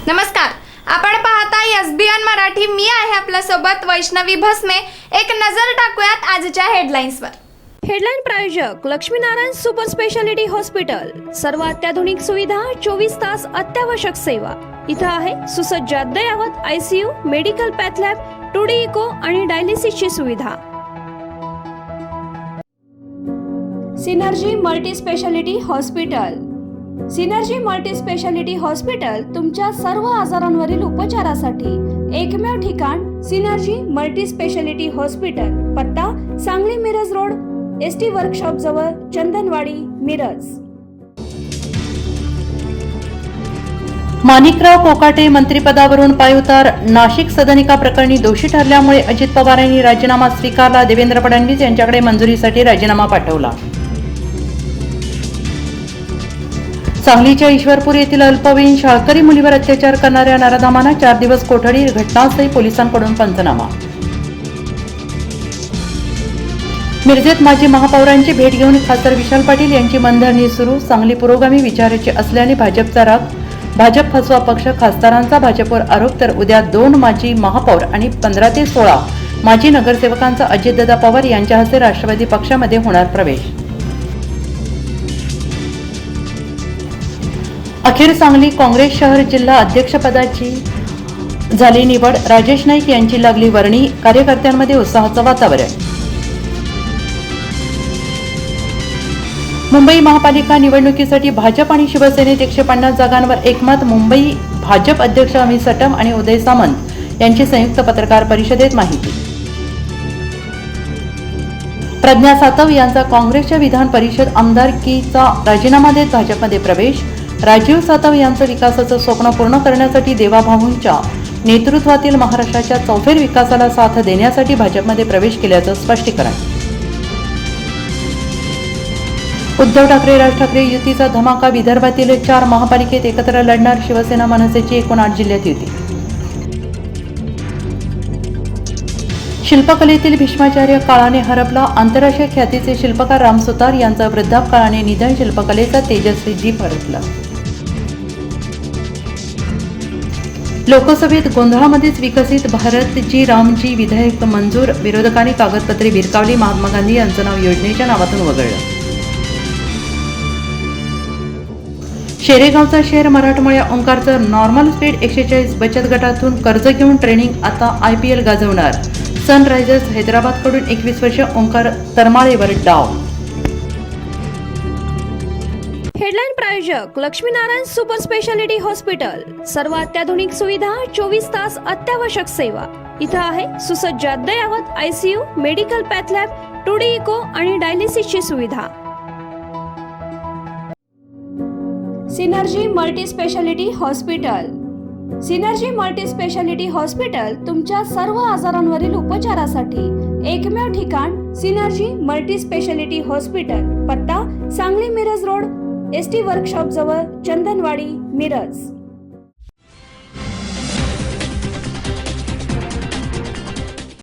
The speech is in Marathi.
नमस्कार, आपण पाहताय एसबीएन मराठी. मी आहे आपल्या सोबत वैष्णवी भस्मे. एक नजर टाकूयात आजच्या हेडलाईन्सवर. हेडलाईन प्रायोजक लक्ष्मीनारायण सुपर स्पेशालिटी हॉस्पिटल. सर्व अत्याधुनिक सुविधा, 24 तास अत्यावश्यक सेवा. इथं आहे सुसज्ज अद्ययावत ICU, medical path lab, 2D echo आणि डायलिसिसची सुविधा. Synergy multi speciality hospital. Synergy multi speciality hospital तुमच्या सर्व आजारांवरील उपचारासाठी एकमेव ठिकाण. Synergy multi speciality hospital. पत्ता Sangli Miraj road, ST workshop जवळ, चंदनवाडी, मिरज. माणिकराव कोकाटे मंत्रिपदावरून पायउतार. नाशिक सदनिका प्रकरणी दोषी ठरल्यामुळे अजित पवार यांनी राजीनामा स्वीकारला. देवेंद्र फडणवीस यांच्याकडे मंजुरीसाठी राजीनामा पाठवला. सांगलीच्या ईश्वरपूर येथील अल्पवयीन शाळकरी मुलीवर अत्याचार करणाऱ्या नराधमांना 4 दिवस कोठडी. घटनास्थळी पोलिसांकडून पंचनामा. मिरजेत माजी महापौरांची भेट घेऊन खासदार विशाल पाटील यांची मनधरणी सुरू. सांगली पुरोगामी विचाराची असल्याने भाजपचा राग. भाजप फसवा पक्ष. खासदारांचा भाजपवर आरोप. तर उद्या 2 माजी महापौर आणि 15 ते 16 माजी नगरसेवकांचा अजितदादा पवार यांच्या हस्ते राष्ट्रवादी पक्षामध्ये होणार प्रवेश. अखेर सांगली काँग्रेस शहर जिल्हा अध्यक्षपदाची झाली निवड. राजेश नाईक यांची लागली वर्णी. कार्यकर्त्यांमध्ये उत्साहाचं वातावरण. मुंबई महापालिका निवडणुकीसाठी भाजप आणि शिवसेनेत 150 जागांवर एकमत. मुंबई भाजप अध्यक्ष अमित सटम आणि उदय सामंत यांची संयुक्त पत्रकार परिषदेत माहिती. प्रज्ञा सातव यांचा काँग्रेसच्या विधान परिषद आमदारकीचा राजीनामा देत भाजपमध्ये प्रवेश. राजीव सातव यांचं विकासाचं स्वप्न पूर्ण करण्यासाठी देवाभाऊंच्या नेतृत्वातील महाराष्ट्राच्या चौफेर विकासाला साथ देण्यासाठी भाजपमध्ये प्रवेश केल्याचं स्पष्टीकरण. उद्धव ठाकरे राज ठाकरे युतीचा धमाका. विदर्भातील 4 महापालिकेत एकत्र लढणार. शिवसेना मनसेची एकूण 8 जिल्ह्यात युती. शिल्पकलेतील भीष्माचार्य काळाने हरपला. आंतरराष्ट्रीय ख्यातीचे शिल्पकार राम सुतार यांचा वृद्धापकाळाने निधन. शिल्पकलेचा तेजस्वी दीप हरपला. लोकसभेत गोंधळामध्येच विकसित भारतजी रामजी विधेयक मंजूर. विरोधकांनी कागदपत्रे भिरकावली. महात्मा गांधी यांचं नाव योजनेच्या नावातून वगळलं. शेरेगावचा शेर मराठमोळ्या ओंकारचं नॉर्मल स्पीड 140 बचत गटातून कर्ज घेऊन ट्रेनिंग. आता IPL गाजवणार. सनरायझर्स हैदराबादकडून 21 वर्ष ओंकार तरमाळेवर डाव. हेडलाईन प्रायोजक लक्ष्मीनारायण सुपर स्पेशालिटी हॉस्पिटल. सर्व अत्याधुनिक सुविधा, 24 तास अत्यावश्यक सेवा. इथं आहे सुसज्ज अद्ययावत ICU, medical path lab, 2D echo आणि डायलिसिसची सुविधा. Synergy multi speciality hospital. Synergy multi speciality hospital तुमच्या सर्व आजारांवरील उपचारासाठी एकमेव ठिकाण. Synergy multi speciality hospital. पत्ता Sangli Miraj road, ST workshop जवळ, चंदनवाडी, मिरज.